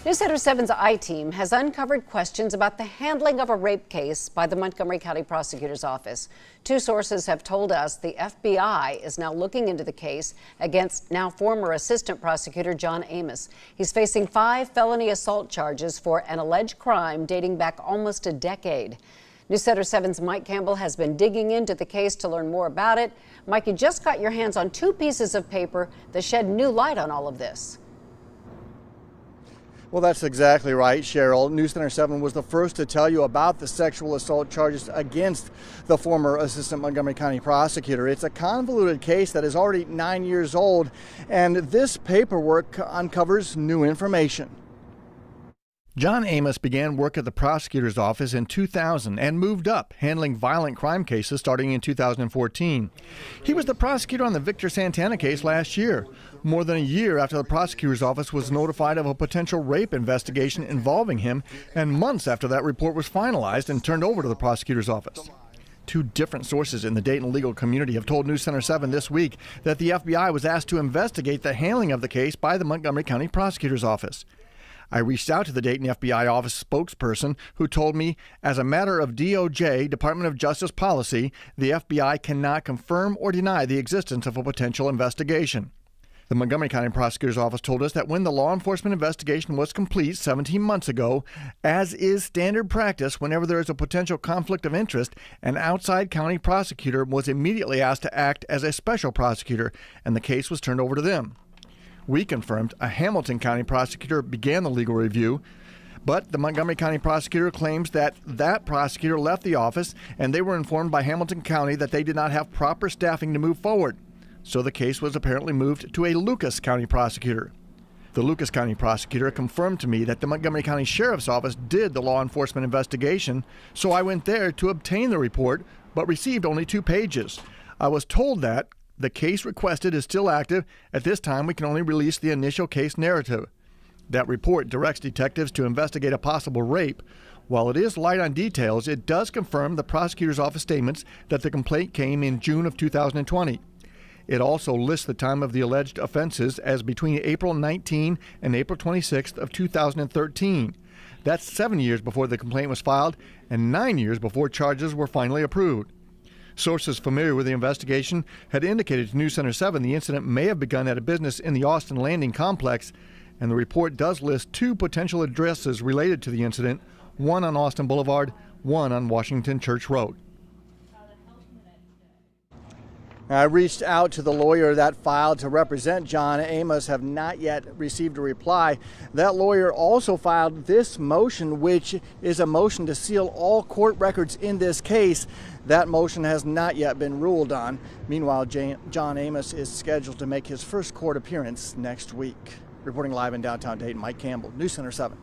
News Center 7's I-Team has uncovered questions about the handling of a rape case by the Montgomery County Prosecutor's Office. Two sources have told us the FBI is now looking into the case against now former Assistant Prosecutor John Amos. He's facing 5 felony assault charges for an alleged crime dating back almost a decade. News Center 7's Mike Campbell has been digging into the case to learn more about it. Mike, you just got your hands on 2 pieces of paper that shed new light on all of this. Well, that's exactly right, Cheryl. News Center 7 was the first to tell you about the sexual assault charges against the former Assistant Montgomery County Prosecutor. It's a convoluted case that is already 9 years old, and this paperwork uncovers new information. John Amos began work at the prosecutor's office in 2000 and moved up, handling violent crime cases starting in 2014. He was the prosecutor on the Victor Santana case last year, more than a year after the prosecutor's office was notified of a potential rape investigation involving him, and months after that report was finalized and turned over to the prosecutor's office. 2 different sources in the Dayton legal community have told News Center 7 this week that the FBI was asked to investigate the handling of the case by the Montgomery County Prosecutor's Office. I reached out to the Dayton FBI office spokesperson who told me, as a matter of DOJ, Department of Justice policy, the FBI cannot confirm or deny the existence of a potential investigation. The Montgomery County Prosecutor's Office told us that when the law enforcement investigation was complete 17 months ago, as is standard practice whenever there is a potential conflict of interest, an outside county prosecutor was immediately asked to act as a special prosecutor, and the case was turned over to them. We confirmed a Hamilton County prosecutor began the legal review, but the Montgomery County prosecutor claims that that prosecutor left the office and they were informed by Hamilton County that they did not have proper staffing to move forward. So the case was apparently moved to a Lucas County prosecutor. The Lucas County prosecutor confirmed to me that the Montgomery County Sheriff's Office did the law enforcement investigation, so I went there to obtain the report, but received only 2 pages. I was told that the case requested is still active. At this time, we can only release the initial case narrative. That report directs detectives to investigate a possible rape. While it is light on details, it does confirm the prosecutor's office statements that the complaint came in June of 2020. It also lists the time of the alleged offenses as between April 19 and April 26th of 2013. That's 7 years before the complaint was filed and 9 years before charges were finally approved. Sources familiar with the investigation had indicated to News Center 7 the incident may have begun at a business in the Austin Landing complex, and the report does list 2 potential addresses related to the incident, one on Austin Boulevard, one on Washington Church Road. I reached out to the lawyer that filed to represent John Amos, have not yet received a reply. That lawyer also filed this motion, which is a motion to seal all court records in this case. That motion has not yet been ruled on. Meanwhile, John Amos is scheduled to make his first court appearance next week. Reporting live in downtown Dayton, Mike Campbell, News Center 7.